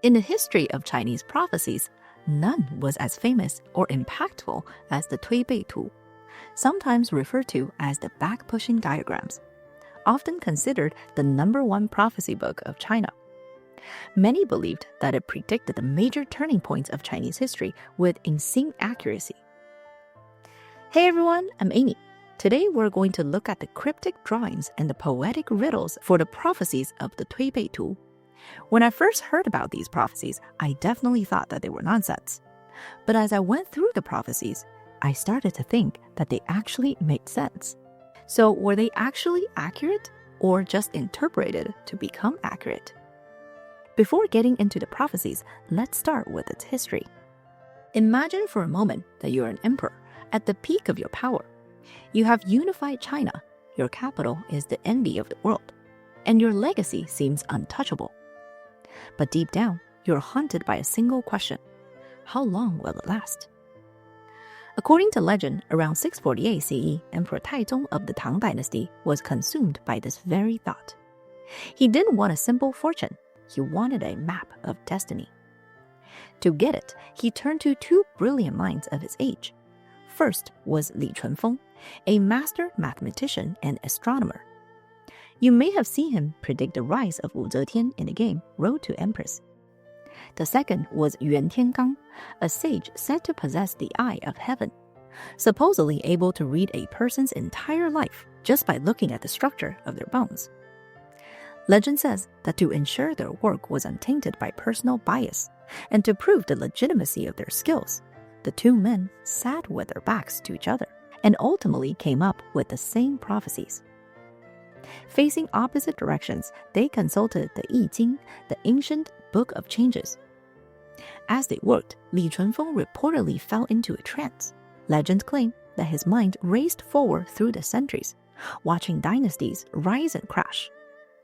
In the history of Chinese prophecies, none was as famous or impactful as the Tuibeitu, sometimes referred to as the back-pushing diagrams, often considered the #1 prophecy book of China. Many believed that it predicted the major turning points of Chinese history with insane accuracy. Hey everyone, I'm Amy. Today we're going to look at the cryptic drawings and the poetic riddles for the prophecies of the Tuibeitu. When I first heard about these prophecies, I definitely thought that they were nonsense. But as I went through the prophecies, I started to think that they actually made sense. So were they actually accurate or just interpreted to become accurate? Before getting into the prophecies, let's start with its history. Imagine for a moment that you're an emperor at the peak of your power. You have unified China, your capital is the envy of the world, and your legacy seems untouchable. But deep down, you're haunted by a single question: how long will it last? According to legend, around 648 CE, Emperor Taizong of the Tang Dynasty was consumed by this very thought. He didn't want a simple fortune, he wanted a map of destiny. To get it, he turned to two brilliant minds of his age. First was Li Chunfeng, a master mathematician and astronomer. You may have seen him predict the rise of Wu Zetian in the game Road to Empress. The second was Yuan Tiangang, a sage said to possess the eye of heaven, supposedly able to read a person's entire life just by looking at the structure of their bones. Legend says that to ensure their work was untainted by personal bias and to prove the legitimacy of their skills, the two men sat with their backs to each other and ultimately came up with the same prophecies. Facing opposite directions, they consulted the I Ching, the ancient book of changes. As they worked, Li Chunfeng reportedly fell into a trance. Legends claim that his mind raced forward through the centuries, watching dynasties rise and crash.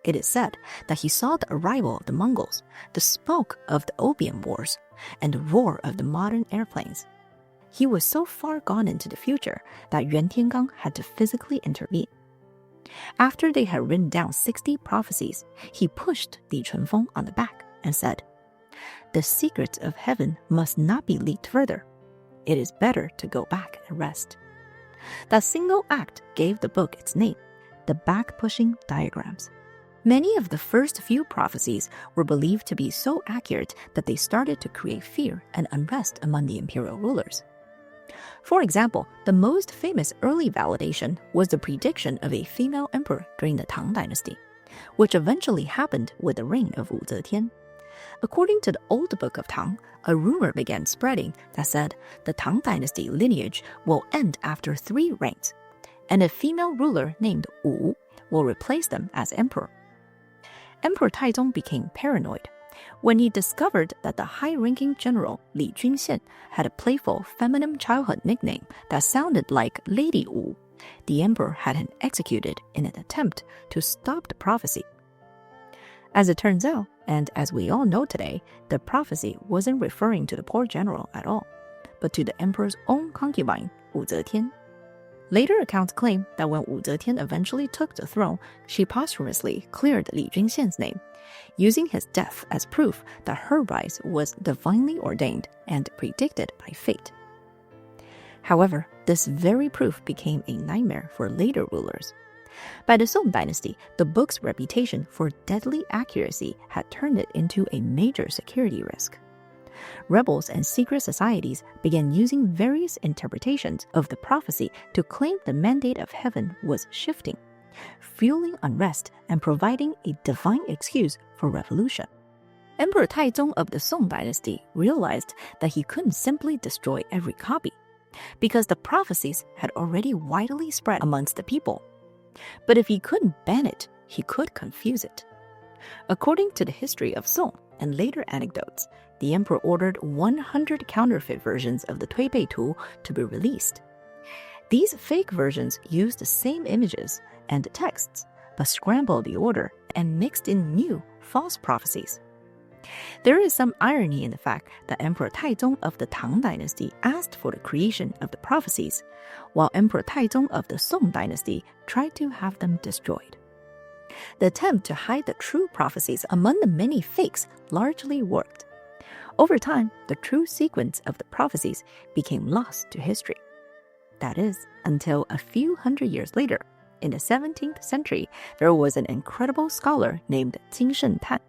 It is said that he saw the arrival of the Mongols, the smoke of the Opium Wars, and the roar of the modern airplanes. He was so far gone into the future that Yuan Tiangang had to physically intervene. After they had written down 60 prophecies, he pushed Li Chunfeng on the back and said, "The secrets of heaven must not be leaked further. It is better to go back and rest." That single act gave the book its name, the back-pushing diagrams. Many of the first few prophecies were believed to be so accurate that they started to create fear and unrest among the imperial rulers. For example, the most famous early validation was the prediction of a female emperor during the Tang Dynasty, which eventually happened with the reign of Wu Zetian. According to the old book of Tang, a rumor began spreading that said the Tang Dynasty lineage will end after 3 reigns, and a female ruler named Wu will replace them as emperor. Emperor Taizong became paranoid. When he discovered that the high-ranking general Li Chunfeng had a playful feminine childhood nickname that sounded like Lady Wu, the emperor had him executed in an attempt to stop the prophecy. As it turns out, and as we all know today, the prophecy wasn't referring to the poor general at all, but to the emperor's own concubine, Wu Zetian. Later accounts claim that when Wu Zetian eventually took the throne, she posthumously cleared Li Chunfeng's name, using his death as proof that her rise was divinely ordained and predicted by fate. However, this very proof became a nightmare for later rulers. By the Song Dynasty, the book's reputation for deadly accuracy had turned it into a major security risk. Rebels and secret societies began using various interpretations of the prophecy to claim the mandate of heaven was shifting, fueling unrest and providing a divine excuse for revolution. Emperor Taizong of the Song Dynasty realized that he couldn't simply destroy every copy, because the prophecies had already widely spread amongst the people. But if he couldn't ban it, he could confuse it. According to the history of Song and later anecdotes, the emperor ordered 100 counterfeit versions of the Tuibeitu to be released. These fake versions used the same images and texts, but scrambled the order and mixed in new, false prophecies. There is some irony in the fact that Emperor Taizong of the Tang Dynasty asked for the creation of the prophecies, while Emperor Taizong of the Song Dynasty tried to have them destroyed. The attempt to hide the true prophecies among the many fakes largely worked, Over time, the true sequence of the prophecies became lost to history. That is, until a few hundred years later, in the 17th century, there was an incredible scholar named Jin Shengtan,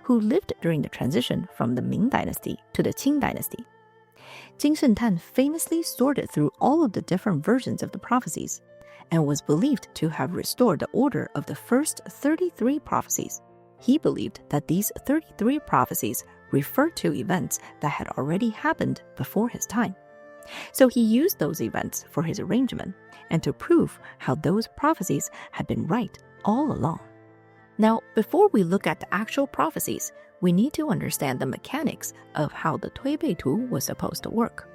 who lived during the transition from the Ming Dynasty to the Qing Dynasty. Jin Shengtan famously sorted through all of the different versions of the prophecies and was believed to have restored the order of the first 33 prophecies. He believed that these 33 prophecies referred to events that had already happened before his time. So he used those events for his arrangement and to prove how those prophecies had been right all along. Now, before we look at the actual prophecies, we need to understand the mechanics of how the Tuibeitu was supposed to work.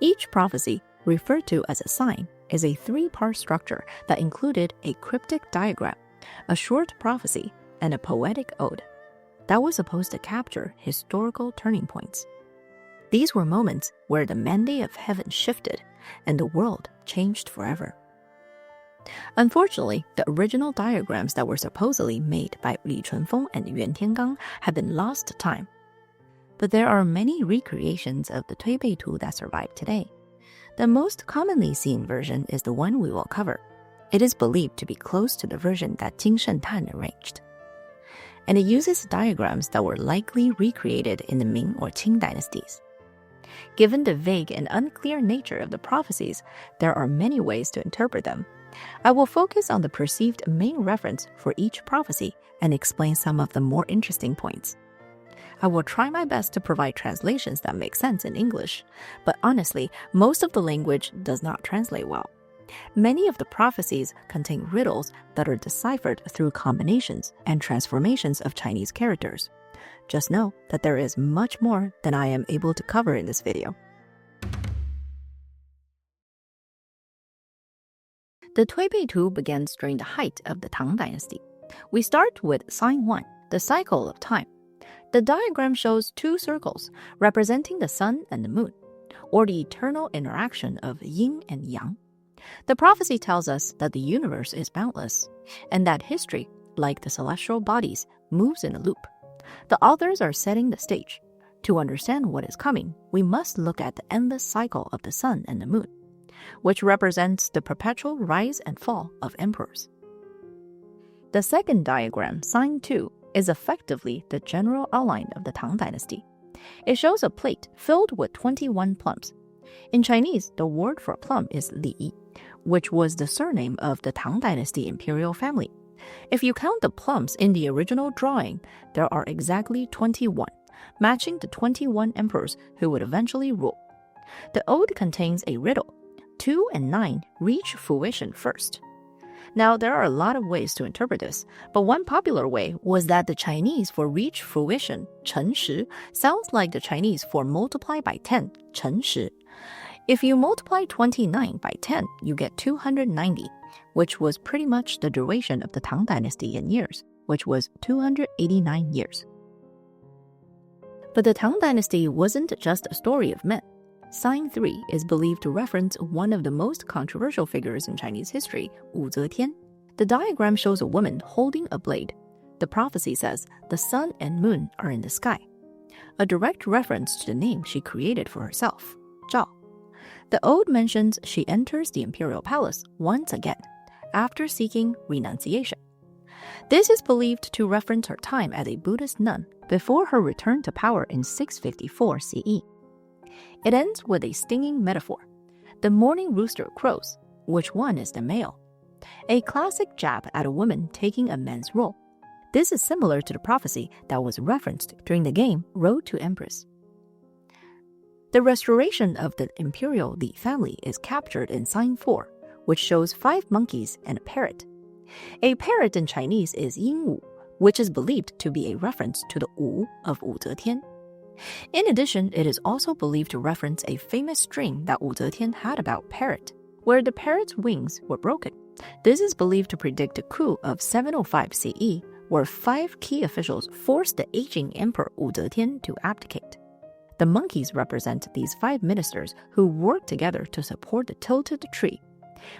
Each prophecy, referred to as a sign, is a three-part structure that included a cryptic diagram, a short prophecy, and a poetic ode that was supposed to capture historical turning points. These were moments where the mandate of heaven shifted and the world changed forever. Unfortunately, the original diagrams that were supposedly made by Li Chunfeng and Yuan Tiangang have been lost to time. But there are many recreations of the Tuibeitu that survive today. The most commonly seen version is the one we will cover. It is believed to be close to the version that Jin Shengtan arranged. And it uses diagrams that were likely recreated in the Ming or Qing dynasties. Given the vague and unclear nature of the prophecies, there are many ways to interpret them. I will focus on the perceived main reference for each prophecy and explain some of the more interesting points. I will try my best to provide translations that make sense in English, but honestly, most of the language does not translate well. Many of the prophecies contain riddles that are deciphered through combinations and transformations of Chinese characters. Just know that there is much more than I am able to cover in this video. The Tuibeitu begins during the height of the Tang Dynasty. We start with sign 1, the cycle of time. The diagram shows two circles representing the sun and the moon, or the eternal interaction of yin and yang. The prophecy tells us that the universe is boundless, and that history, like the celestial bodies, moves in a loop. The authors are setting the stage. To understand what is coming, we must look at the endless cycle of the sun and the moon, which represents the perpetual rise and fall of emperors. The second diagram, sign 2, is effectively the general outline of the Tang Dynasty. It shows a plate filled with 21 plums. In Chinese, the word for plum is Li, which was the surname of the Tang Dynasty Imperial family. If you count the plums in the original drawing, there are exactly 21, matching the 21 emperors who would eventually rule. The ode contains a riddle. 2 and 9 reach fruition first. Now, there are a lot of ways to interpret this, but one popular way was that the Chinese for reach fruition, 乘十, sounds like the Chinese for multiply by 10, 乘十. If you multiply 29 by 10, you get 290, which was pretty much the duration of the Tang Dynasty in years, which was 289 years. But the Tang Dynasty wasn't just a story of men. Sign 3 is believed to reference one of the most controversial figures in Chinese history, Wu Zetian. The diagram shows a woman holding a blade. The prophecy says the sun and moon are in the sky, a direct reference to the name she created for herself, Zhao. The ode mentions she enters the imperial palace once again, after seeking renunciation. This is believed to reference her time as a Buddhist nun before her return to power in 654 CE. It ends with a stinging metaphor. The morning rooster crows. Which one is the male? A classic jab at a woman taking a man's role. This is similar to the prophecy that was referenced during the game Road to Empress. The restoration of the Imperial Li family is captured in sign 4, which shows 5 monkeys and a parrot. A parrot in Chinese is Yingwu, which is believed to be a reference to the Wu of Wu Zetian. In addition, it is also believed to reference a famous dream that Wu Zetian had about parrot, where the parrot's wings were broken. This is believed to predict the coup of 705 CE, where 5 key officials forced the aging Emperor Wu Zetian to abdicate. The monkeys represent these 5 ministers who worked together to support the tilted tree,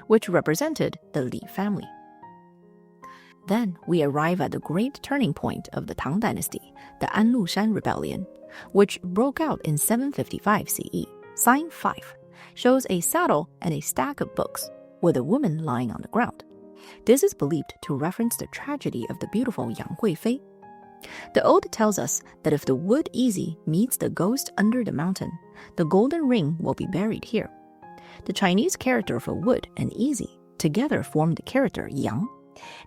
which represented the Li family. Then we arrive at the great turning point of the Tang Dynasty, the Anlushan Rebellion, which broke out in 755 CE. Sign 5 shows a saddle and a stack of books, with a woman lying on the ground. This is believed to reference the tragedy of the beautiful Yang Guifei. The ode tells us that if the wood easy meets the ghost under the mountain, the golden ring will be buried here. The Chinese character for wood and easy together form the character Yang,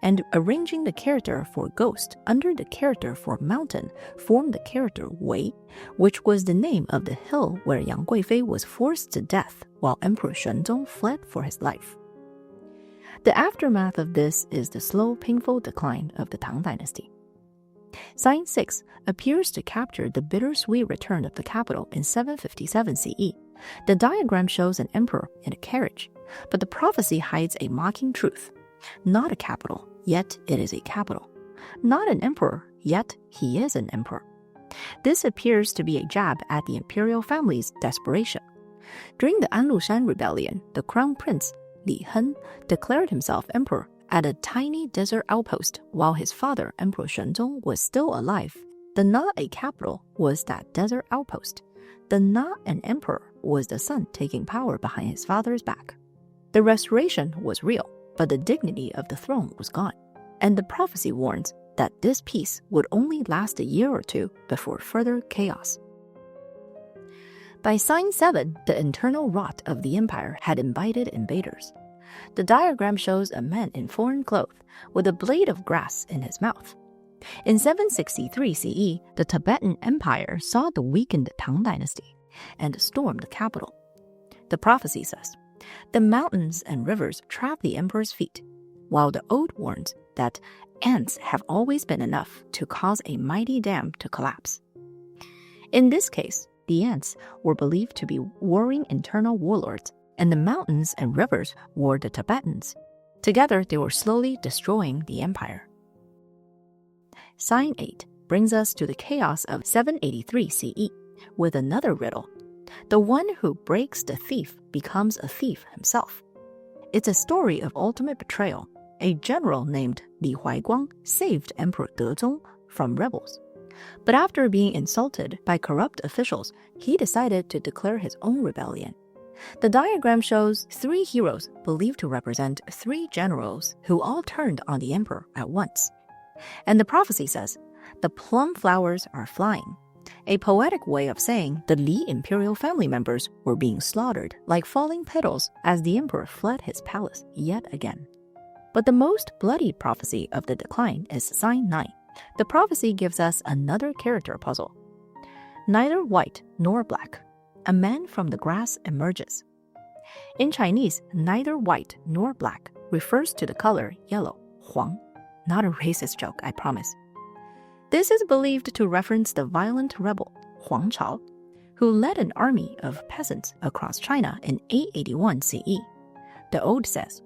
and arranging the character for ghost under the character for mountain formed the character Wei, which was the name of the hill where Yang Guifei was forced to death while Emperor Taizong fled for his life. The aftermath of this is the slow, painful decline of the Tang Dynasty. Sign 6 appears to capture the bittersweet return of the capital in 757 CE. The diagram shows an emperor in a carriage, but the prophecy hides a mocking truth. Not a capital, yet it is a capital. Not an emperor, yet he is an emperor. This appears to be a jab at the imperial family's desperation. During the Anlushan rebellion, the crown prince, Li Hen, declared himself emperor at a tiny desert outpost while his father, Emperor Shenzong, was still alive. The not a capital was that desert outpost. The not an emperor was the son taking power behind his father's back. The restoration was real, but the dignity of the throne was gone. And the prophecy warns that this peace would only last a year or two before further chaos. By sign 7, the internal rot of the empire had invited invaders. The diagram shows a man in foreign clothes with a blade of grass in his mouth. In 763 CE, the Tibetan Empire saw the weakened Tang Dynasty and stormed the capital. The prophecy says, the mountains and rivers trap the emperor's feet, while the ode warns that ants have always been enough to cause a mighty dam to collapse. In this case, the ants were believed to be warring internal warlords, and the mountains and rivers were the Tibetans. Together, they were slowly destroying the empire. Sign 8 brings us to the chaos of 783 CE with another riddle. The one who breaks the thief becomes a thief himself. It's a story of ultimate betrayal. A general named Li Huaiguang saved Emperor Taizong from rebels. But after being insulted by corrupt officials, he decided to declare his own rebellion. The diagram shows 3 heroes believed to represent 3 generals who all turned on the emperor at once. And the prophecy says, the plum flowers are flying. A poetic way of saying the Li imperial family members were being slaughtered like falling petals as the emperor fled his palace yet again. But the most bloody prophecy of the decline is sign 9. The prophecy gives us another character puzzle. Neither white nor black, a man from the grass emerges. In Chinese, neither white nor black refers to the color yellow, huang. Not a racist joke, I promise. This is believed to reference the violent rebel, Huang Chao, who led an army of peasants across China in 881 CE. The ode says,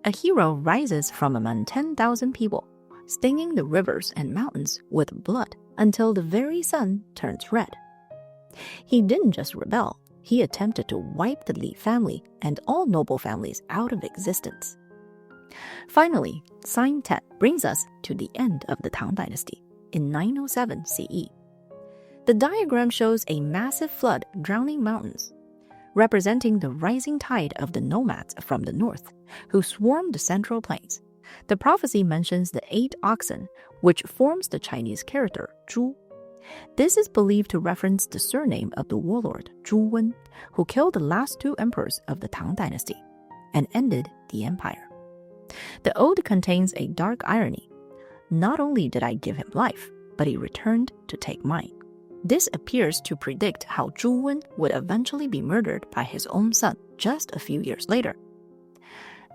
a hero rises from among 10,000 people, staining the rivers and mountains with blood until the very sun turns red. He didn't just rebel, he attempted to wipe the Li family and all noble families out of existence. Finally, sign 10 brings us to the end of the Tang Dynasty in 907 CE. The diagram shows a massive flood drowning mountains, representing the rising tide of the nomads from the north, who swarmed the central plains. The prophecy mentions the 8 oxen, which forms the Chinese character Zhu. This is believed to reference the surname of the warlord Zhu Wen, who killed the last 2 emperors of the Tang Dynasty and ended the empire. The ode contains a dark irony. Not only did I give him life, but he returned to take mine. This appears to predict how Zhu Wen would eventually be murdered by his own son just a few years later.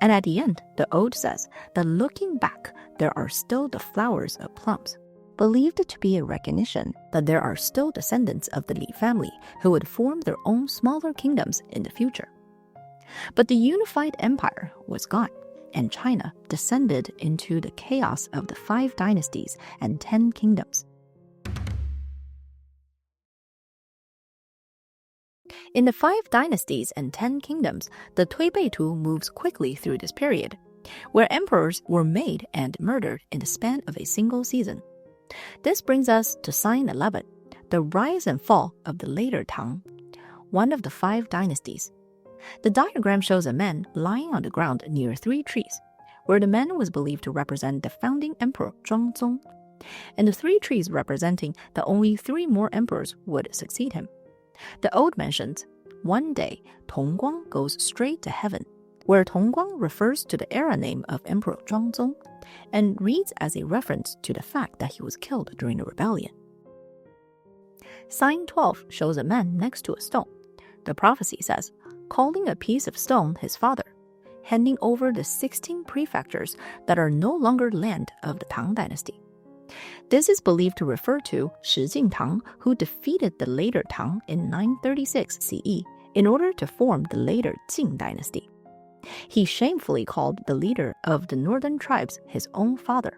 And at the end, the ode says that looking back, there are still the flowers of plums, believed to be a recognition that there are still descendants of the Li family who would form their own smaller kingdoms in the future. But the unified empire was gone, and China descended into the chaos of the 5 dynasties and 10 kingdoms. In the 5 dynasties and 10 kingdoms, the Tuibeitu moves quickly through this period, where emperors were made and murdered in the span of a single season. This brings us to sign 11. the rise and fall of the later Tang, one of the 5 dynasties. The diagram shows a man lying on the ground near 3 trees, where the man was believed to represent the founding emperor Zhongzong, and the 3 trees representing that only 3 more emperors would succeed him. The ode mentions, one day, Tongguang goes straight to heaven, where Tongguang refers to the era name of Emperor Zhongzong and reads as a reference to the fact that he was killed during the rebellion. Sign 12 shows a man next to a stone. The prophecy says, calling a piece of stone his father, handing over the 16 prefectures that are no longer land of the Tang Dynasty. This is believed to refer to Shi Tang, who defeated the later Tang in 936 CE in order to form the later Qing Dynasty. He shamefully called the leader of the northern tribes his own father,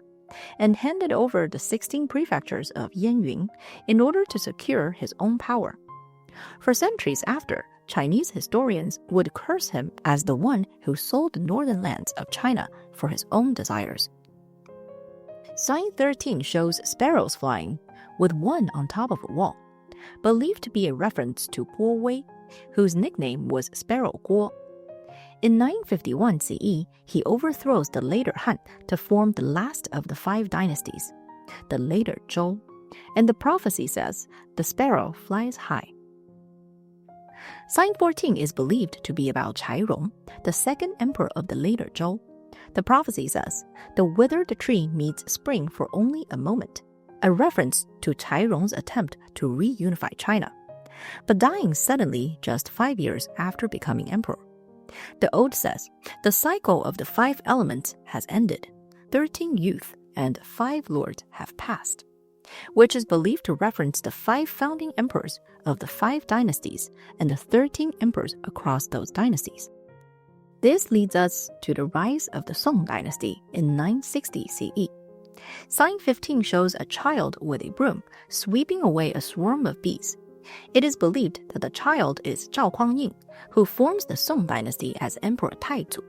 and handed over the 16 prefectures of Yanyun in order to secure his own power. For centuries after, Chinese historians would curse him as the one who sold the northern lands of China for his own desires. Sign 13 shows sparrows flying, with one on top of a wall, believed to be a reference to Guo Wei, whose nickname was Sparrow Guo. In 951 CE, he overthrows the later Han to form the last of the 5 dynasties, the later Zhou, and the prophecy says, the sparrow flies high. Sign 14 is believed to be about Chai Rong, the second emperor of the later Zhou. The prophecy says, the withered tree meets spring for only a moment, a reference to Chai Rong's attempt to reunify China, but dying suddenly just 5 years after becoming emperor. The ode says, the cycle of the 5 elements has ended, 13 youth and 5 lords have passed, which is believed to reference the 5 founding emperors of the 5 dynasties and the 13 emperors across those dynasties. This leads us to the rise of the Song Dynasty in 960 CE. Sign 15 shows a child with a broom sweeping away a swarm of bees. It is believed that the child is Zhao Kuangying, who forms the Song Dynasty as Emperor Taizong,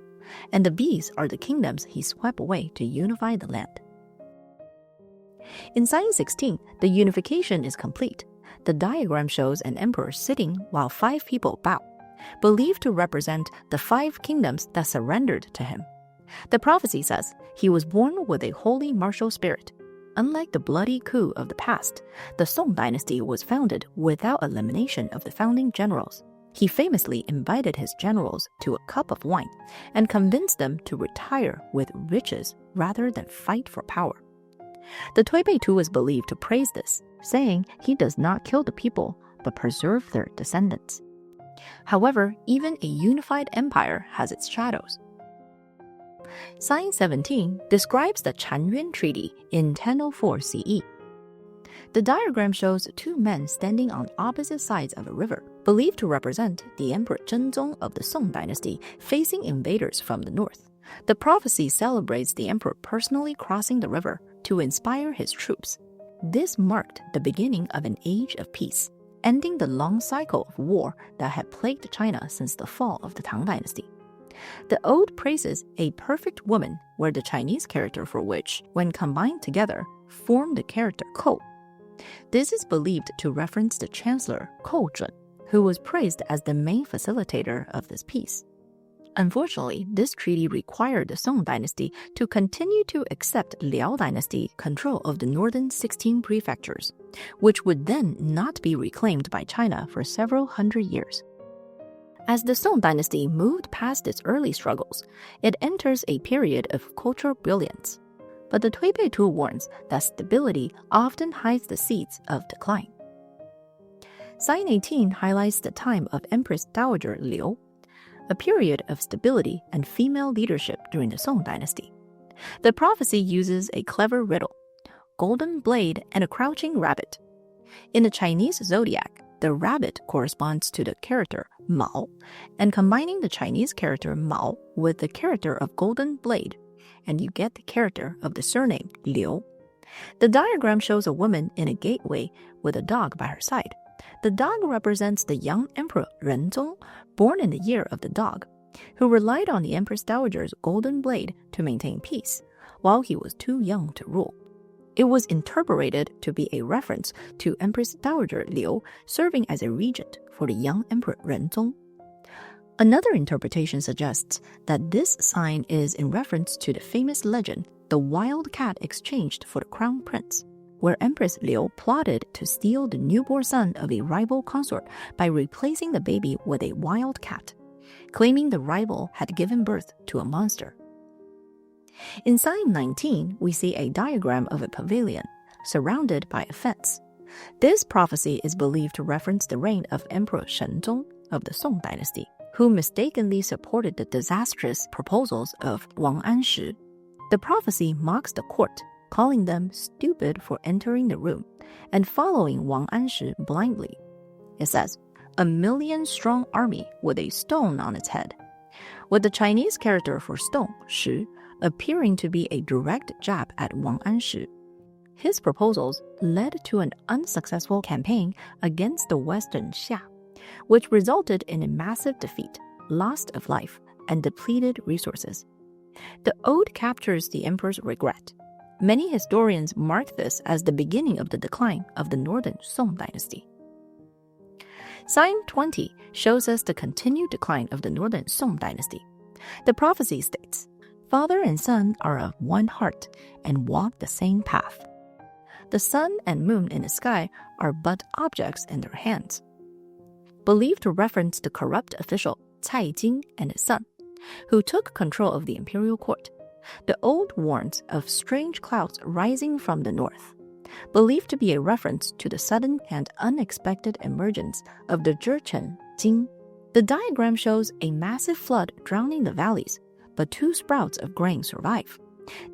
and the bees are the kingdoms he swept away to unify the land. In sign 16, the unification is complete. The diagram shows an emperor sitting while 5 people bow, believed to represent the 5 kingdoms that surrendered to him. The prophecy says he was born with a holy martial spirit. Unlike the bloody coup of the past, the Song Dynasty was founded without elimination of the founding generals. He famously invited his generals to a cup of wine and convinced them to retire with riches rather than fight for power. The Tuibeitu is believed to praise this, saying he does not kill the people but preserve their descendants. However, even a unified empire has its shadows. Sign 17 describes the Chanyuan Treaty in 1004 CE. The diagram shows 2 men standing on opposite sides of a river, believed to represent the Emperor Zhenzong of the Song Dynasty facing invaders from the north. The prophecy celebrates the emperor personally crossing the river to inspire his troops. This marked the beginning of an age of peace, ending the long cycle of war that had plagued China since the fall of the Tang Dynasty. The ode praises a perfect woman, where the Chinese character for which, when combined together, formed the character Kou. This is believed to reference the Chancellor Kou Zhen, who was praised as the main facilitator of this peace. Unfortunately, this treaty required the Song Dynasty to continue to accept Liao Dynasty control of the northern 16 prefectures, which would then not be reclaimed by China for several hundred years. As the Song Dynasty moved past its early struggles, it enters a period of cultural brilliance. But the Tuibeitu warns that stability often hides the seeds of decline. Sign 18 highlights the time of Empress Dowager Liu, a period of stability and female leadership during the Song Dynasty. The prophecy uses a clever riddle, golden blade and a crouching rabbit. In the Chinese zodiac, the rabbit corresponds to the character Mao, and combining the Chinese character Mao with the character of golden blade, and you get the character of the surname Liu. The diagram shows a woman in a gateway with a dog by her side. The dog represents the young Emperor Renzong, born in the year of the dog, who relied on the Empress Dowager's golden blade to maintain peace, while he was too young to rule. It was interpreted to be a reference to Empress Dowager Liu serving as a regent for the young Emperor Renzong. Another interpretation suggests that this sign is in reference to the famous legend, the wild cat exchanged for the crown prince, where Empress Liu plotted to steal the newborn son of a rival consort by replacing the baby with a wild cat, claiming the rival had given birth to a monster. In sign 19, we see a diagram of a pavilion surrounded by a fence. This prophecy is believed to reference the reign of Emperor Shenzong of the Song Dynasty, who mistakenly supported the disastrous proposals of Wang Anshi. The prophecy mocks the court, calling them stupid for entering the room and following Wang Anshi blindly. It says, "A million-strong army with a stone on its head," with the Chinese character for stone, shi, appearing to be a direct jab at Wang Anshi. His proposals led to an unsuccessful campaign against the Western Xia, which resulted in a massive defeat, loss of life, and depleted resources. The ode captures the emperor's regret. Many historians mark this as the beginning of the decline of the Northern Song Dynasty. Sign 20 shows us the continued decline of the Northern Song Dynasty. The prophecy states, "Father and son are of one heart and walk the same path. The sun and moon in the sky are but objects in their hands." Believed to reference the corrupt official Cai Jing and his son, who took control of the imperial court. The ode warns of strange clouds rising from the north, believed to be a reference to the sudden and unexpected emergence of the Zhichen Jing. The diagram shows a massive flood drowning the valleys, but 2 sprouts of grain survive.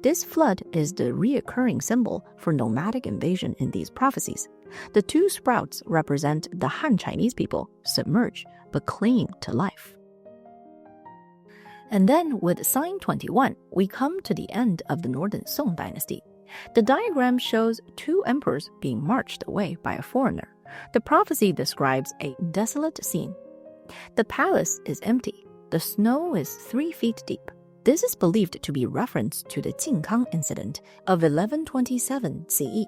This flood is the reoccurring symbol for nomadic invasion in these prophecies. The 2 sprouts represent the Han Chinese people submerged but clinging to life. And then with sign 21, we come to the end of the Northern Song Dynasty. The diagram shows 2 emperors being marched away by a foreigner. The prophecy describes a desolate scene. The palace is empty. The snow is 3 feet deep. This is believed to be reference to the Jingkang incident of 1127 CE,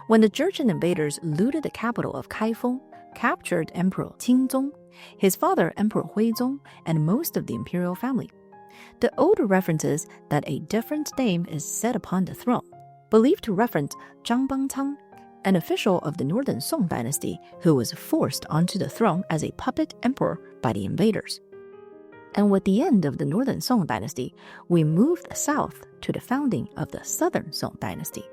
when the Jurchen invaders looted the capital of Kaifeng, captured Emperor Qingzong, his father Emperor Huizong, and most of the imperial family. The ode references that a different name is set upon the throne, believed to reference Zhang Bangcang, an official of the Northern Song Dynasty who was forced onto the throne as a puppet emperor by the invaders. And with the end of the Northern Song Dynasty, we moved south to the founding of the Southern Song Dynasty.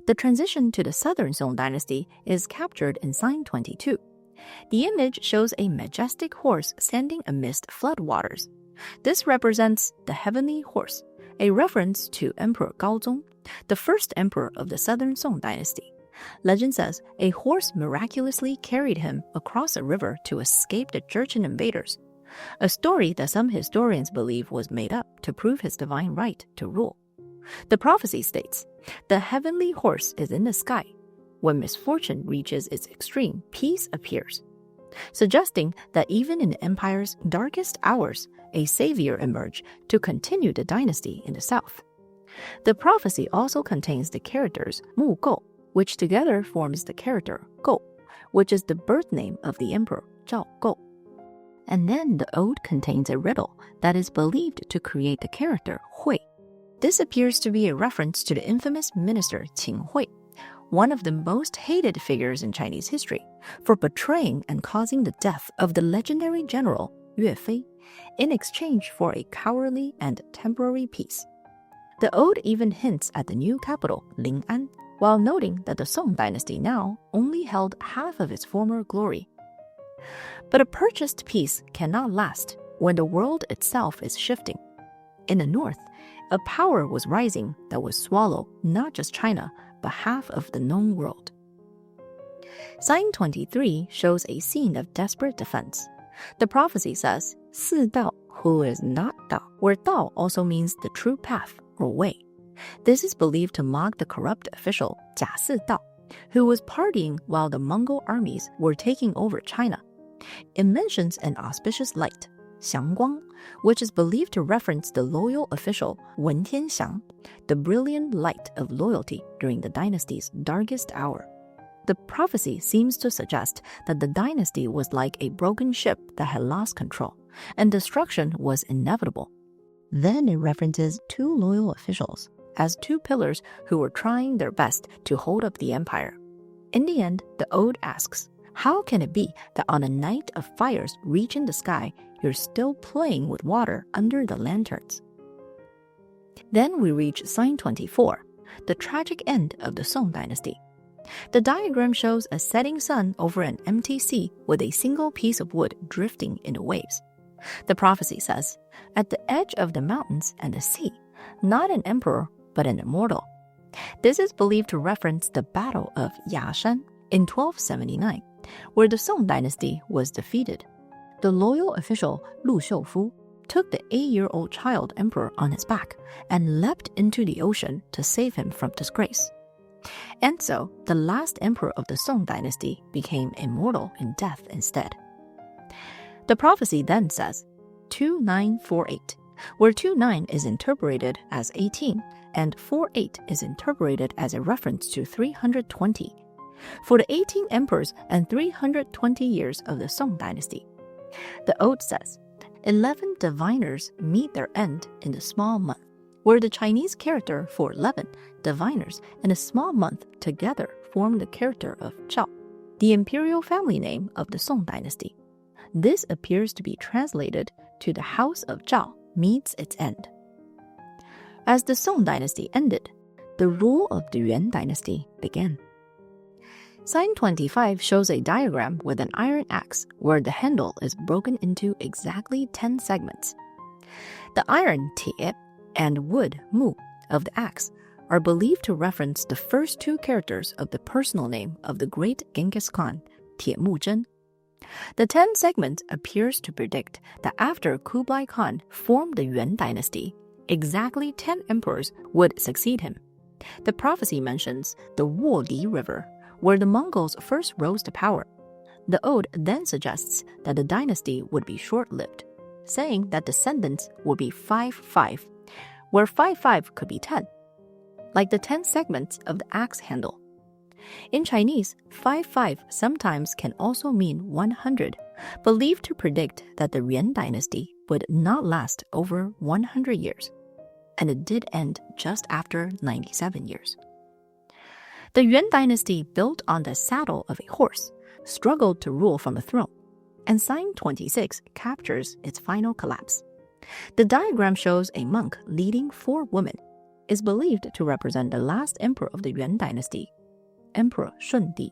The transition to the Southern Song Dynasty is captured in sign 22. The image shows a majestic horse standing amidst floodwaters. This represents the heavenly horse, a reference to Emperor Gaozong, the first emperor of the Southern Song Dynasty. Legend says a horse miraculously carried him across a river to escape the Jurchen invaders, a story that some historians believe was made up to prove his divine right to rule. The prophecy states, "The heavenly horse is in the sky. When misfortune reaches its extreme, peace appears," suggesting that even in the empire's darkest hours, a savior emerged to continue the dynasty in the south. The prophecy also contains the characters Mu Gou, which together forms the character Gou, which is the birth name of the emperor Zhao Gou. And then the ode contains a riddle that is believed to create the character Hui. This appears to be a reference to the infamous minister Qing Hui, one of the most hated figures in Chinese history, for betraying and causing the death of the legendary general Yue Fei in exchange for a cowardly and temporary peace. The ode even hints at the new capital, Ling'an, while noting that the Song Dynasty now only held half of its former glory. But a purchased peace cannot last when the world itself is shifting. In the north, a power was rising that would swallow not just China, but half of the known world. Sign 23 shows a scene of desperate defense. The prophecy says, "Si Dao, who is not Dao," where Dao also means the true path or way. This is believed to mock the corrupt official Jia Si Dao, who was partying while the Mongol armies were taking over China. It mentions an auspicious light, xiangguang, which is believed to reference the loyal official Wen Tianxiang, the brilliant light of loyalty during the dynasty's darkest hour. The prophecy seems to suggest that the dynasty was like a broken ship that had lost control, and destruction was inevitable. Then it references two loyal officials as two pillars who were trying their best to hold up the empire. In the end, the ode asks, how can it be that on a night of fires reaching the sky, you're still playing with water under the lanterns? Then we reach sign 24, the tragic end of the Song dynasty. The diagram shows a setting sun over an empty sea with a single piece of wood drifting in the waves. The prophecy says, at the edge of the mountains and the sea, not an emperor, but an immortal. This is believed to reference the Battle of Yashan in 1279, where the Song dynasty was defeated. The loyal official Lu Xiufu took the 8-year-old child emperor on his back and leapt into the ocean to save him from disgrace. And so, the last emperor of the Song dynasty became immortal in death instead. The prophecy then says 2948, where 29 is interpreted as 18 and 48 is interpreted as a reference to 320. For the 18 emperors and 320 years of the Song dynasty, the ode says, 11 diviners meet their end in the small month, where the Chinese character for 11 diviners and a small month together form the character of Zhao, the imperial family name of the Song dynasty. This appears to be translated to the house of Zhao meets its end. As the Song dynasty ended, the rule of the Yuan dynasty began. Sign 25 shows a diagram with an iron axe where the handle is broken into exactly 10 segments. The iron 铁 and wood 木 of the axe are believed to reference the first two characters of the personal name of the great Genghis Khan, 铁木真. The 10 segments appears to predict that after Kublai Khan formed the Yuan dynasty, exactly 10 emperors would succeed him. The prophecy mentions the Woli River, where the Mongols first rose to power. The ode then suggests that the dynasty would be short-lived, saying that descendants would be 5-5, where 5-5 could be 10, like the 10 segments of the axe handle. In Chinese, 5-5 sometimes can also mean 100, believed to predict that the Yuan dynasty would not last over 100 years, and it did end just after 97 years. The Yuan dynasty, built on the saddle of a horse, struggled to rule from a throne, and sign 26 captures its final collapse. The diagram shows a monk leading 4 women, is believed to represent the last emperor of the Yuan dynasty, Emperor Shundi.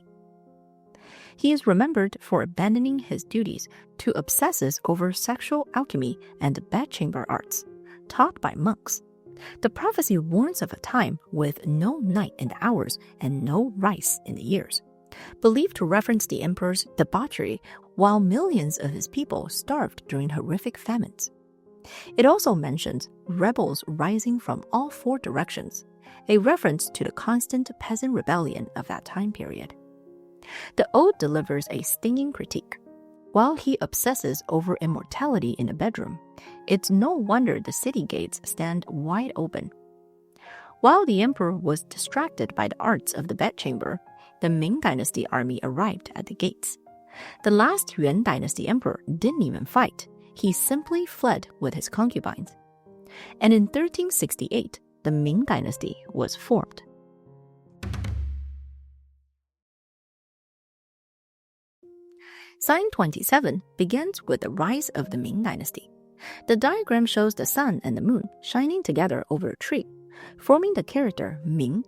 He is remembered for abandoning his duties to obsesses over sexual alchemy and bedchamber arts, taught by monks. The prophecy warns of a time with no night in the hours and no rice in the years, believed to reference the emperor's debauchery while millions of his people starved during horrific famines. It also mentions rebels rising from all 4 directions, a reference to the constant peasant rebellion of that time period. The ode delivers a stinging critique. While he obsesses over immortality in the bedroom, it's no wonder the city gates stand wide open. While the emperor was distracted by the arts of the bedchamber, the Ming dynasty army arrived at the gates. The last Yuan dynasty emperor didn't even fight. He simply fled with his concubines. And in 1368, the Ming dynasty was formed. Sign 27 begins with the rise of the Ming dynasty. The diagram shows the sun and the moon shining together over a tree, forming the character Ming.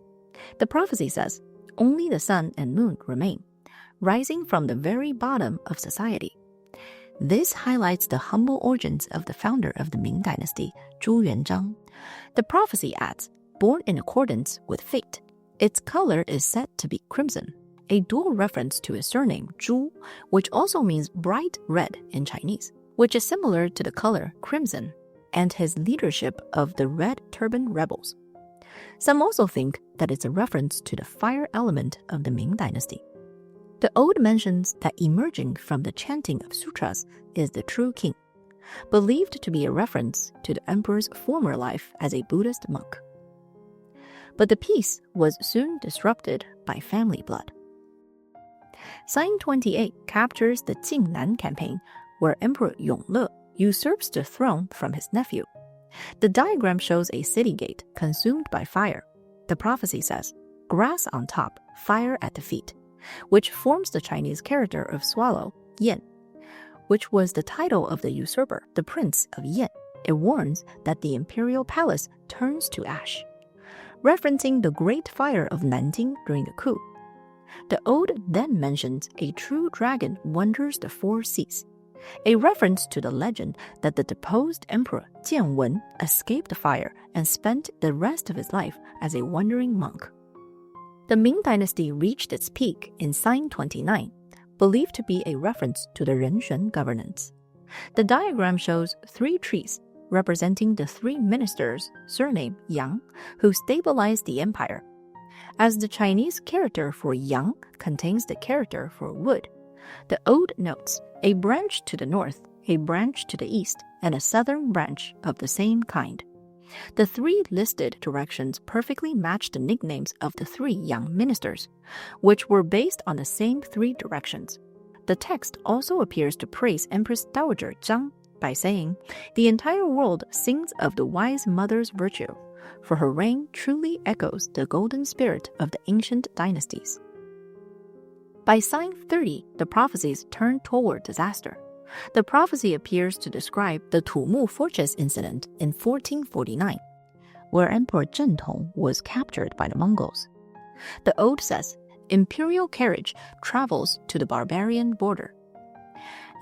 The prophecy says, only the sun and moon remain, rising from the very bottom of society. This highlights the humble origins of the founder of the Ming dynasty, Zhu Yuanzhang. The prophecy adds, born in accordance with fate. Its color is said to be crimson, a dual reference to his surname Zhu, which also means bright red in Chinese, which is similar to the color crimson, and his leadership of the Red Turban rebels. Some also think that it's a reference to the fire element of the Ming dynasty. The ode mentions that emerging from the chanting of sutras is the true king. believed to be a reference to the emperor's former life as a Buddhist monk. But the peace was soon disrupted by family blood. Sign 28 captures the Jingnan campaign, where Emperor Yongle usurps the throne from his nephew. The diagram shows a city gate consumed by fire. The prophecy says, grass on top, fire at the feet, which forms the Chinese character of swallow, yin, which was the title of the usurper, the prince of Yin. It warns that the imperial palace turns to ash, referencing the Great Fire of Nanjing during the coup. The ode then mentions a true dragon wanders the four seas, a reference to the legend that the deposed emperor Jianwen escaped the fire and spent the rest of his life as a wandering monk. The Ming Dynasty reached its peak in sign 29, believed to be a reference to the Renxuan governance. The diagram shows 3 trees representing the 3 ministers, surnamed Yang, who stabilized the empire. As the Chinese character for Yang contains the character for wood, the ode notes a branch to the north, a branch to the east, and a southern branch of the same kind. The 3 listed directions perfectly match the nicknames of the 3 Yang ministers, which were based on the same 3 directions. The text also appears to praise Empress Dowager Zhang by saying, "The entire world sings of the wise mother's virtue, for her reign truly echoes the golden spirit of the ancient dynasties." By sign 30, the prophecies turn toward disaster. The prophecy appears to describe the Tumu Fortress incident in 1449, where Emperor Zhentong was captured by the Mongols. The ode says, imperial carriage travels to the barbarian border.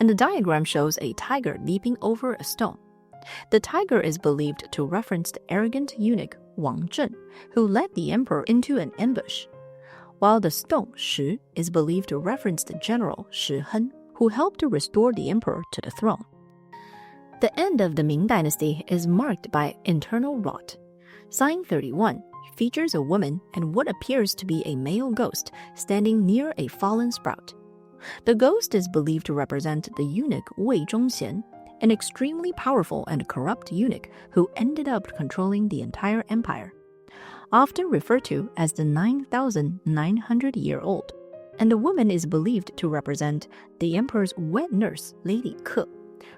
And the diagram shows a tiger leaping over a stone. The tiger is believed to reference the arrogant eunuch Wang Zhen, who led the emperor into an ambush, while the stone Shi is believed to reference the general Shi Hen, who helped to restore the emperor to the throne. The end of the Ming Dynasty is marked by internal rot. Sign 31 features a woman and what appears to be a male ghost standing near a fallen sprout. The ghost is believed to represent the eunuch Wei Zhongxian, an extremely powerful and corrupt eunuch who ended up controlling the entire empire, often referred to as the 9,900-year-old. And the woman is believed to represent the emperor's wet nurse, Lady Ke,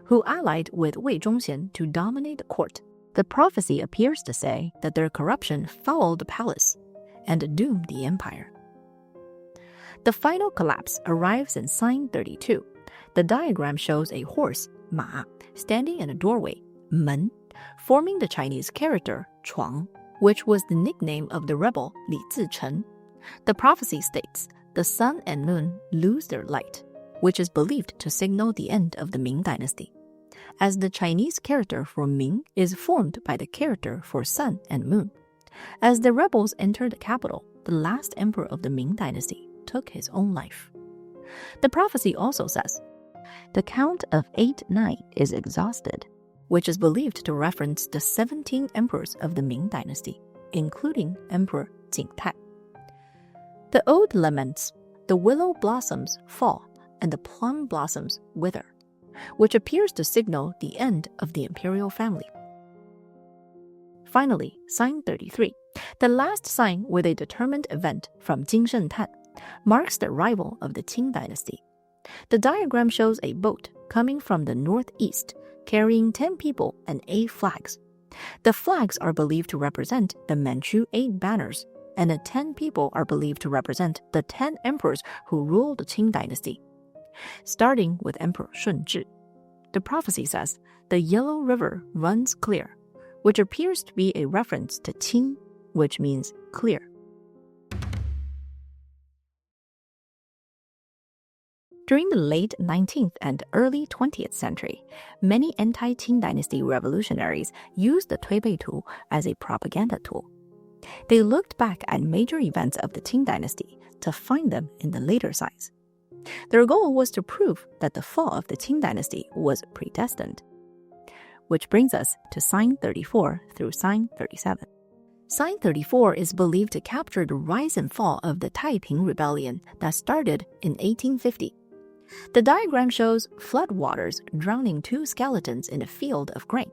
who allied with Wei Zhongxian to dominate the court. The prophecy appears to say that their corruption fouled the palace and doomed the empire. The final collapse arrives in sign 32. The diagram shows a horse, Ma, standing in a doorway, Men, forming the Chinese character, Chuang, which was the nickname of the rebel Li Zichen. The prophecy states, the sun and moon lose their light, which is believed to signal the end of the Ming Dynasty, as the Chinese character for Ming is formed by the character for sun and moon. As the rebels entered the capital, the last emperor of the Ming Dynasty took his own life. The prophecy also says, the count of 89 is exhausted, which is believed to reference the 17 emperors of the Ming Dynasty, including Emperor Jingtai. The ode laments, the willow blossoms fall and the plum blossoms wither, which appears to signal the end of the imperial family. Finally, sign 33, the last sign with a determined event from Jin Shengtan, marks the arrival of the Qing dynasty. The diagram shows a boat coming from the northeast, carrying 10 people and 8 flags. The flags are believed to represent the Manchu 8 banners, and the 10 people are believed to represent the 10 emperors who ruled the Qing dynasty. Starting with Emperor Shunzhi, the prophecy says, the yellow river runs clear, which appears to be a reference to Qing, which means clear. During the late 19th and early 20th century, many anti-Qing dynasty revolutionaries used the Tuibeitu as a propaganda tool. They looked back at major events of the Qing dynasty to find them in the later signs. Their goal was to prove that the fall of the Qing dynasty was predestined. Which brings us to sign 34 through sign 37. Sign 34 is believed to capture the rise and fall of the Taiping Rebellion that started in 1850. The diagram shows floodwaters drowning 2 skeletons in a field of grain.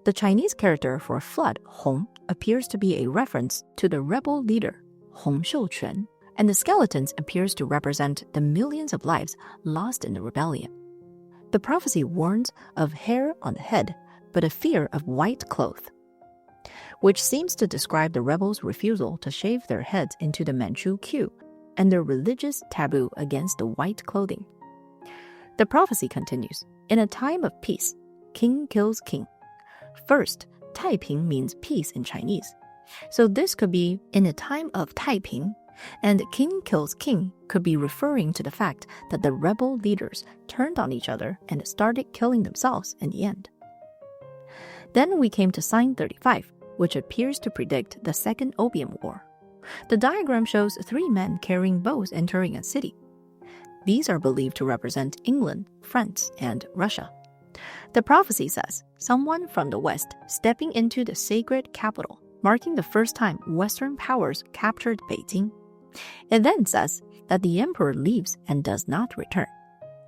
The Chinese character for flood, Hong, appears to be a reference to the rebel leader, Hong Shouquan, and the skeletons appears to represent the millions of lives lost in the rebellion. The prophecy warns of hair on the head, but a fear of white cloth, which seems to describe the rebels' refusal to shave their heads into the Manchu queue and their religious taboo against the white clothing. The prophecy continues, in a time of peace, king kills king. First, Taiping means peace in Chinese. So this could be in a time of Taiping, and king kills king could be referring to the fact that the rebel leaders turned on each other and started killing themselves in the end. Then we came to sign 35, which appears to predict the Second Opium War. The diagram shows 3 men carrying bows entering a city. These are believed to represent England, France, and Russia. The prophecy says someone from the west stepping into the sacred capital, marking the first time Western powers captured Beijing. It then says that the emperor leaves and does not return,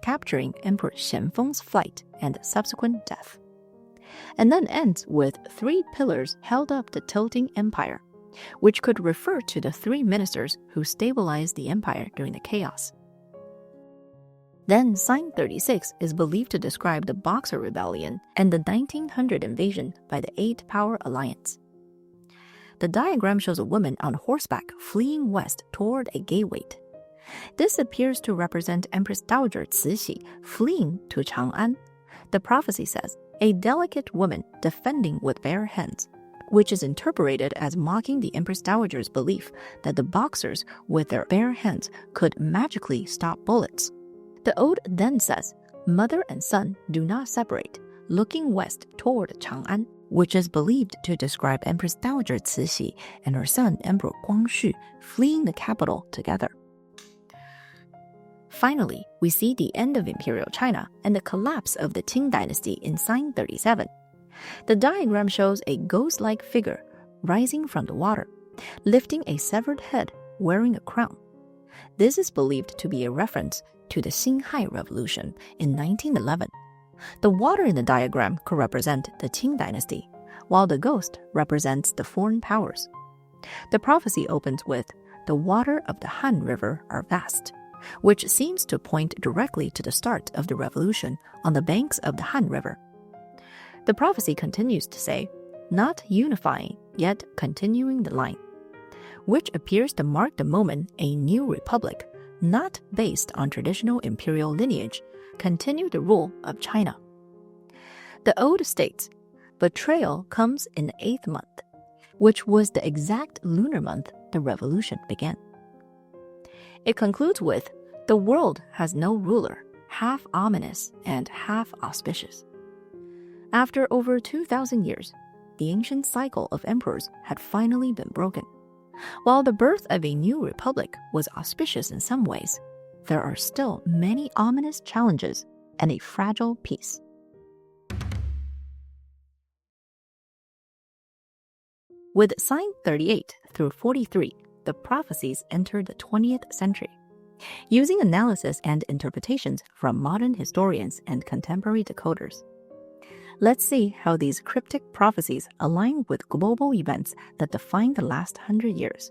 capturing Emperor Xianfeng's flight and subsequent death. And then ends with 3 pillars held up the tilting empire, which could refer to the 3 ministers who stabilized the empire during the chaos. Then sign 36 is believed to describe the Boxer Rebellion and the 1900 invasion by the 8-Power Alliance. The diagram shows a woman on horseback fleeing west toward a gateway. This appears to represent Empress Dowager Cixi fleeing to Chang'an. The prophecy says, a delicate woman defending with bare hands, which is interpreted as mocking the Empress Dowager's belief that the Boxers with their bare hands could magically stop bullets. The ode then says, mother and son do not separate, looking west toward Chang'an, which is believed to describe Empress Dowager Cixi and her son Emperor Guangxu fleeing the capital together. Finally, we see the end of Imperial China and the collapse of the Qing dynasty in sign 37. The diagram shows a ghost-like figure rising from the water, lifting a severed head, wearing a crown. This is believed to be a reference to the Xinhai Revolution in 1911. The water in the diagram could represent the Qing dynasty, while the ghost represents the foreign powers. The prophecy opens with, the water of the Han River are vast, which seems to point directly to the start of the revolution on the banks of the Han River. The prophecy continues to say, not unifying, yet continuing the line, which appears to mark the moment a new republic, not based on traditional imperial lineage, continued the rule of China. The ode states, betrayal comes in the 8th month, which was the exact lunar month the revolution began. It concludes with, the world has no ruler, half ominous and half auspicious. After over 2,000 years, the ancient cycle of emperors had finally been broken. While the birth of a new republic was auspicious in some ways, there are still many ominous challenges and a fragile peace. With sign 38 through 43, the prophecies entered the 20th century. Using analysis and interpretations from modern historians and contemporary decoders, let's see how these cryptic prophecies align with global events that define the last 100 years.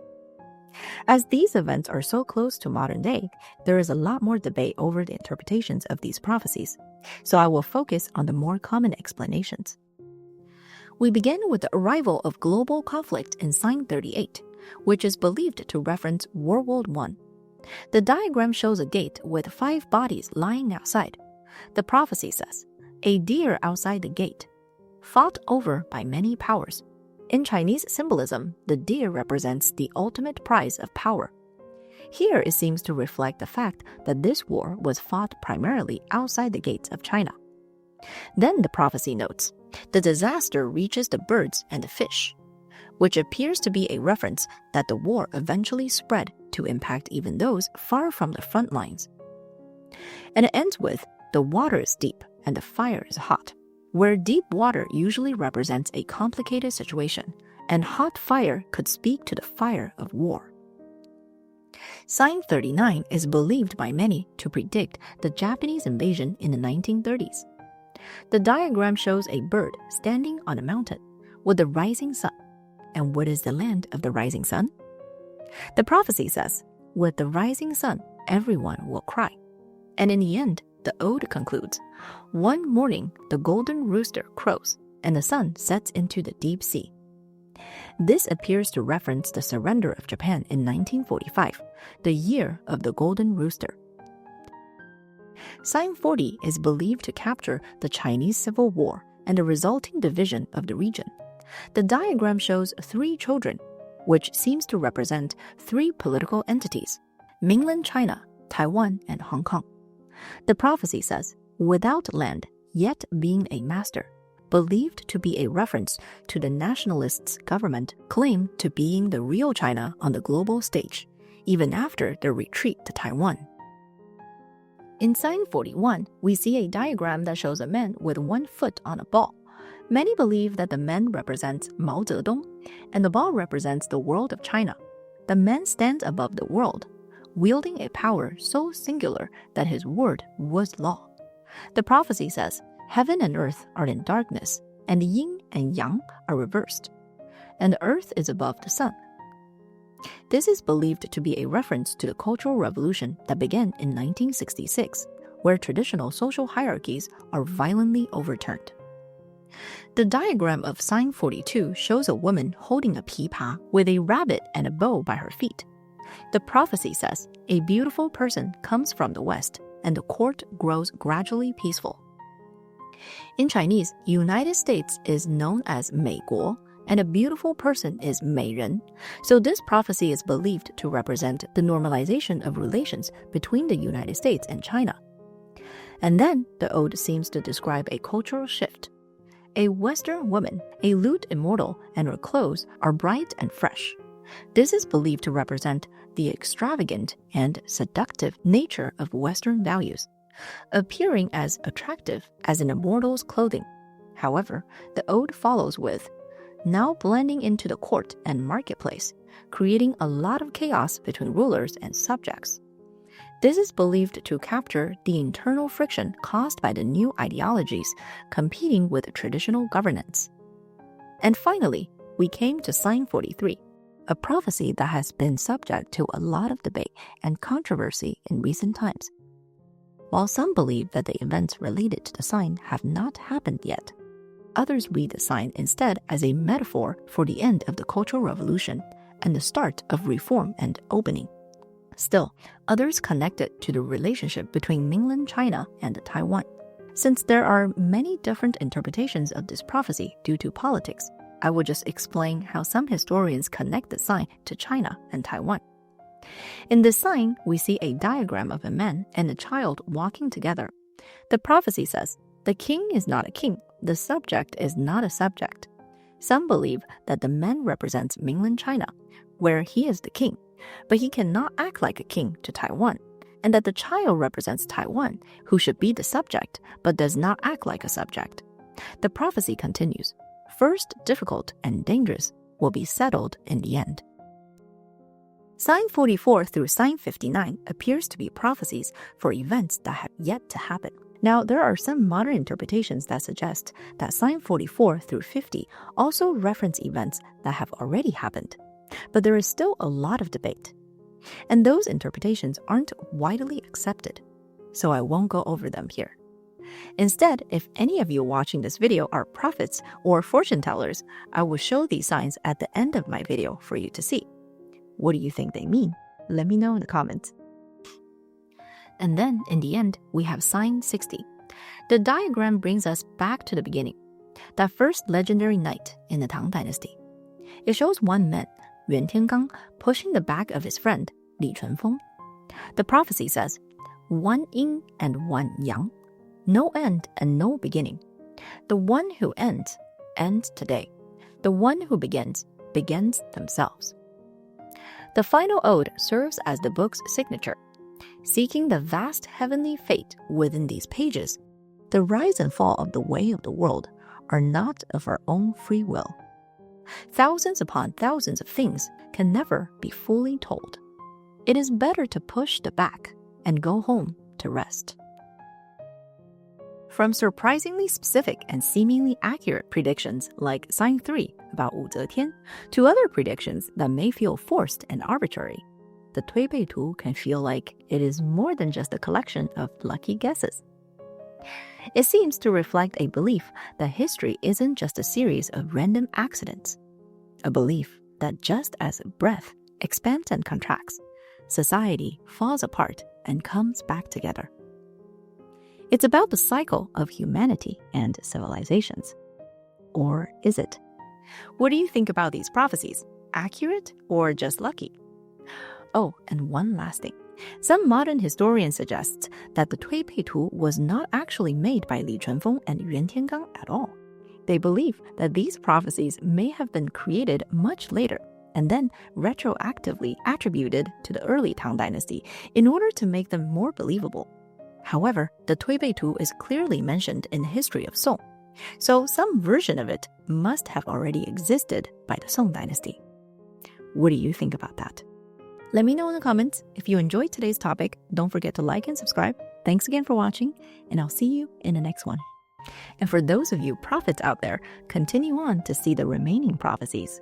As these events are so close to modern day, there is a lot more debate over the interpretations of these prophecies, so I will focus on the more common explanations. We begin with the arrival of global conflict in sign 38, which is believed to reference World War I. The diagram shows a gate with 5 bodies lying outside. The prophecy says, a deer outside the gate, fought over by many powers. In Chinese symbolism, the deer represents the ultimate prize of power. Here it seems to reflect the fact that this war was fought primarily outside the gates of China. Then the prophecy notes, the disaster reaches the birds and the fish, which appears to be a reference that the war eventually spread to impact even those far from the front lines. And it ends with, the water is deep and the fire is hot, where deep water usually represents a complicated situation, and hot fire could speak to the fire of war. Sign 39 is believed by many to predict the Japanese invasion in the 1930s. The diagram shows a bird standing on a mountain with the rising sun. And what is the land of the rising sun? The prophecy says, with the rising sun, everyone will cry. And in the end, the ode concludes, one morning the golden rooster crows, and the sun sets into the deep sea. This appears to reference the surrender of Japan in 1945, the year of the golden rooster. Sign 40 is believed to capture the Chinese Civil War and the resulting division of the region. The diagram shows 3 children, which seems to represent 3 political entities, mainland China, Taiwan, and Hong Kong. The prophecy says, without land, yet being a master, believed to be a reference to the nationalists' government claim to being the real China on the global stage, even after their retreat to Taiwan. In sign 41, we see a diagram that shows a man with 1 foot on a ball. Many believe that the man represents Mao Zedong, and the ball represents the world of China. The man stands above the world, wielding a power so singular that his word was law. The prophecy says, heaven and earth are in darkness, and yin and yang are reversed, and the earth is above the sun. This is believed to be a reference to the Cultural Revolution that began in 1966, where traditional social hierarchies are violently overturned. The diagram of sign 42 shows a woman holding a pipa with a rabbit and a bow by her feet. The prophecy says, a beautiful person comes from the west, and the court grows gradually peaceful. In Chinese, United States is known as 美国, and a beautiful person is 美人, so this prophecy is believed to represent the normalization of relations between the United States and China. And then the ode seems to describe a cultural shift. A Western woman, a lute immortal, and her clothes are bright and fresh. This is believed to represent the extravagant and seductive nature of Western values, appearing as attractive as an immortal's clothing. However, the ode follows with, now blending into the court and marketplace, creating a lot of chaos between rulers and subjects. This is believed to capture the internal friction caused by the new ideologies competing with traditional governance. And finally, we came to sign 43, a prophecy that has been subject to a lot of debate and controversy in recent times. While some believe that the events related to the sign have not happened yet, others read the sign instead as a metaphor for the end of the Cultural Revolution and the start of reform and opening. Still, others connect it to the relationship between mainland China and Taiwan. Since there are many different interpretations of this prophecy due to politics, I will just explain how some historians connect the sign to China and Taiwan. In this sign, we see a diagram of a man and a child walking together. The prophecy says, the king is not a king, the subject is not a subject. Some believe that the man represents mainland China, where he is the king, but he cannot act like a king to Taiwan, and that the child represents Taiwan, who should be the subject, but does not act like a subject. The prophecy continues, first difficult and dangerous will be settled in the end. Sign 44 through sign 59 appears to be prophecies for events that have yet to happen. Now, there are some modern interpretations that suggest that sign 44 through 50 also reference events that have already happened. But there is still a lot of debate. And those interpretations aren't widely accepted, so I won't go over them here. Instead, if any of you watching this video are prophets or fortune tellers, I will show these signs at the end of my video for you to see. What do you think they mean? Let me know in the comments. And then, in the end, we have sign 60. The diagram brings us back to the beginning, that first legendary night in the Tang Dynasty. It shows one man, Yuan Tiangang, pushing the back of his friend, Li Chunfeng. The prophecy says, one yin and one yang, no end and no beginning. The one who ends, ends today. The one who begins themselves. The final ode serves as the book's signature. Seeking the vast heavenly fate within these pages, the rise and fall of the way of the world are not of our own free will. Thousands upon thousands of things can never be fully told. it is better to push the back and go home to rest. From surprisingly specific and seemingly accurate predictions like Sign 3 about Wu Zetian to other predictions that may feel forced and arbitrary, the Tuibeitu can feel like it is more than just a collection of lucky guesses. It seems to reflect a belief that history isn't just a series of random accidents, a belief that just as breath expands and contracts, society falls apart and comes back together. It's about the cycle of humanity and civilizations. Or is it? What do you think about these prophecies? Accurate or just lucky? Oh, and one last thing. Some modern historians suggest that the Tuibeitu was not actually made by Li Chunfeng and Yuan Tiangang at all. They believe that these prophecies may have been created much later and then retroactively attributed to the early Tang Dynasty in order to make them more believable. However, the Tuibeitu is clearly mentioned in the history of Song, so some version of it must have already existed by the Song Dynasty. What do you think about that? Let me know in the comments. If you enjoyed today's topic, don't forget to like and subscribe. Thanks again for watching, and I'll see you in the next one. And for those of you prophets out there, continue on to see the remaining prophecies.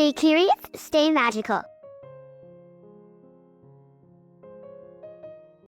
Stay curious, stay magical.